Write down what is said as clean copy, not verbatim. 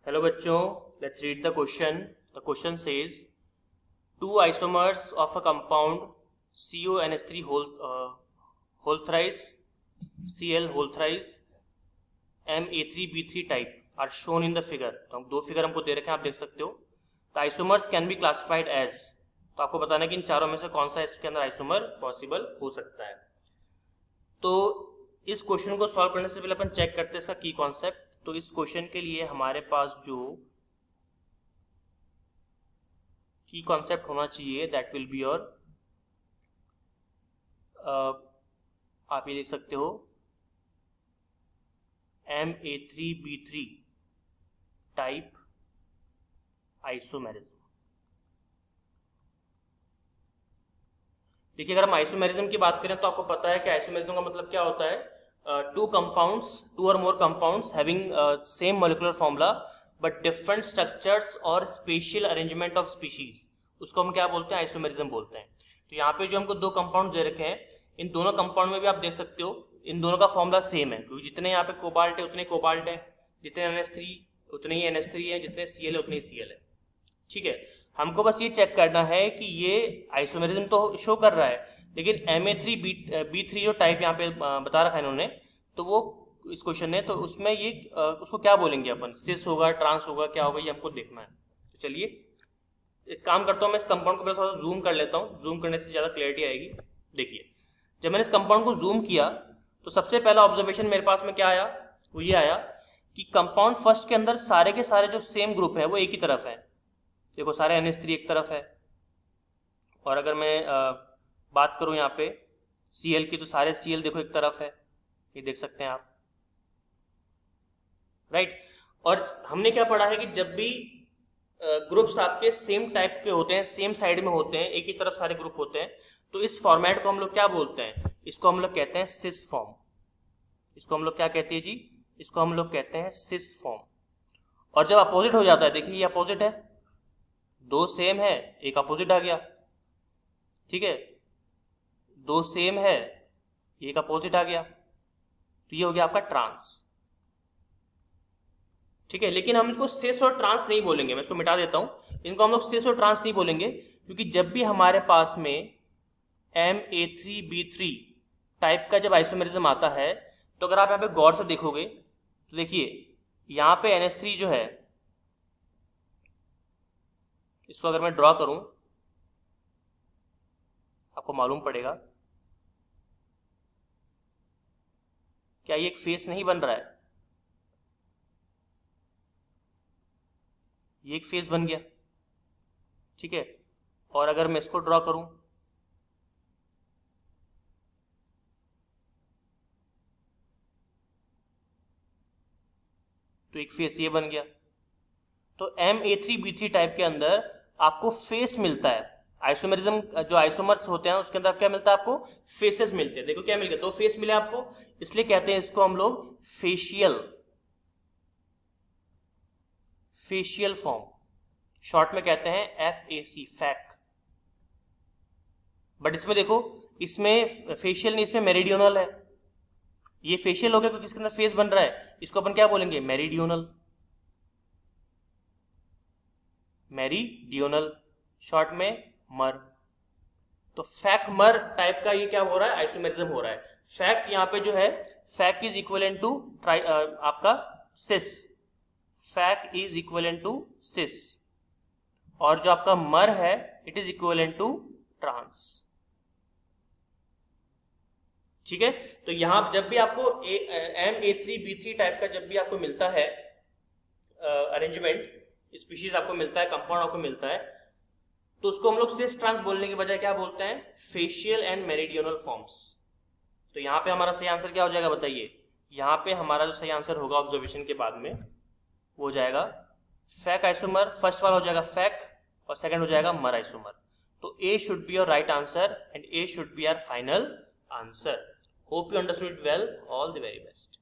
Hello बच्चों, let's read the question. The question says two isomers of a compound CONH3 whole thrice Cl whole thrice Ma3B3 type are shown in the figure. तो दो figure हमको दे रखे हैं, आप देख सकते हो. The isomers can be classified as, तो आपको बताना है कि इन चारों में से कौन सा इसके अंदर आइसोमर पॉसिबल हो सकता है. तो इस क्वेश्चन को सॉल्व करने से पहले अपन चेक करते हैं इसका की कॉन्सेप्ट. तो इस क्वेश्चन के लिए हमारे पास जो की कॉन्सेप्ट होना चाहिए दैट विल बी योर, आप ये लिख सकते हो Ma3B3 टाइप आइसोमेरिज्म. देखिए, अगर हम आइसोमेरिज्म की बात करें तो आपको पता है कि आइसोमेरिज्म का मतलब क्या होता है. टू और more compounds having same molecular formula but different structures और स्पेशल अरेंजमेंट ऑफ स्पीशीज, उसको हम क्या बोलते हैं, आइसोमेरिज्म बोलते हैं. तो यहाँ पे जो हमको दो कंपाउंड दे रखे हैं, इन दोनों कंपाउंड में भी आप देख सकते हो इन दोनों का फॉर्मूला सेम है, क्योंकि जितने यहाँ पे कोबाल्ट है उतने कोबाल्ट है, जितने NH3 उतने ही NH3 है, जितने Cl है उतने ही Cl है. ठीक है, हमको बस ये चेक करना है कि ये आइसोमेरिज्म तो शो कर रहा है, लेकिन Ma3B3 जो टाइप यहाँ पे बता रखा है इन्होंने, तो वो इस क्वेश्चन ने, तो उसमें ये उसको क्या बोलेंगे अपन, सिस होगा, ट्रांस होगा, क्या होगा, ये हमको देखना है. तो चलिए एक काम करता हूँ, मैं इस कंपाउंड को पहले थोड़ा जूम कर लेता हूँ. जूम करने से ज़्यादा क्लैरिटी आएगी. देखिए, जब मैंने इस कंपाउंड को जूम किया तो सबसे पहला ऑब्जर्वेशन मेरे पास में क्या आया, वो ये आया कि कंपाउंड फर्स्ट के अंदर सारे के सारे जो सेम ग्रुप है वो एक ही तरफ है. देखो, सारे NH3 एक तरफ है, और अगर मैं बात करूं यहाँ पे Cl की, तो सारे Cl देखो एक तरफ है, ये देख सकते हैं आप, राइट. और हमने क्या पढ़ा है कि जब भी ग्रुप्स आपके सेम टाइप के होते हैं, सेम साइड में होते हैं, एक ही तरफ सारे ग्रुप होते हैं, तो इस फॉर्मेट को हम लोग क्या बोलते हैं, इसको हम लोग कहते हैं सिस फॉर्म. इसको हम लोग क्या कहते हैं जी, इसको हम लोग कहते हैं सिस फॉर्म. और जब अपोजिट हो जाता है, देखिए ये अपोजिट है, दो सेम है, एक अपोजिट आ गया. ठीक है, दो सेम है, एक अपोजिट आ गया, तो ये हो गया आपका ट्रांस. ठीक है, लेकिन हम इसको सिस और ट्रांस नहीं बोलेंगे, मैं इसको मिटा देता हूं. इनको हम लोग सिस और ट्रांस नहीं बोलेंगे, क्योंकि जब भी हमारे पास में Ma3B3 टाइप का जब आइसोमेरिज्म आता है, तो अगर आप यहाँ पे गौर से देखोगे तो देखिए यहाँ पे NH3 जो है, इसको अगर मैं ड्रॉ करूं आपको मालूम पड़ेगा, क्या ये एक फेस नहीं बन रहा है, ये एक फेस बन गया. ठीक है, और अगर मैं इसको ड्रॉ करूं तो एक फेस ये बन गया. तो Ma3B3 टाइप के अंदर आपको फेस मिलता है. आइसोमेरिज्म जो आइसोमर्स होते हैं उसके अंदर क्या मिलता है आपको, फेसेस मिलते हैं. देखो क्या मिल गया, दो फेस मिले आपको, इसलिए कहते हैं इसको हम लोग फेशियल फॉर्म, शॉर्ट में कहते हैं FAC, फैक. बट इसमें देखो, इसमें फेशियल नहीं, इसमें मेरिडियोनल है. ये फेशियल हो गया क्योंकि इसके अंदर फेस बन रहा है, इसको अपन क्या बोलेंगे, मेरिडियोनल, शॉर्ट में मर. तो फैक मर टाइप का ये क्या हो रहा है, आइसोमेरिज्म हो रहा है. फैक यहाँ पे जो है, फैक इज इक्वलेंट टू आपका cis, fac is equivalent to cis, और जो आपका मर है it is equivalent to trans. ठीक है, तो यहां जब भी आपको Ma3B3 टाइप का जब भी आपको मिलता है अरेंजमेंट, स्पीशीज आपको मिलता है, कंपाउंड आपको मिलता है, तो उसको हम लोग सिस ट्रांस बोलने के बजाय क्या बोलते हैं, फेशियल एंड मेरिडियोनल फॉर्म्स. तो यहाँ पे हमारा सही आंसर क्या हो जाएगा बताइए, यहाँ पे हमारा जो सही आंसर होगा ऑब्जर्वेशन के बाद में, वो हो जाएगा फैक आइसोमर. फर्स्ट वाला हो जाएगा फैक, और सेकंड हो जाएगा मर आइसोमर. तो A should be your right answer and A should be our final answer. Hope you understood it well. All the very best.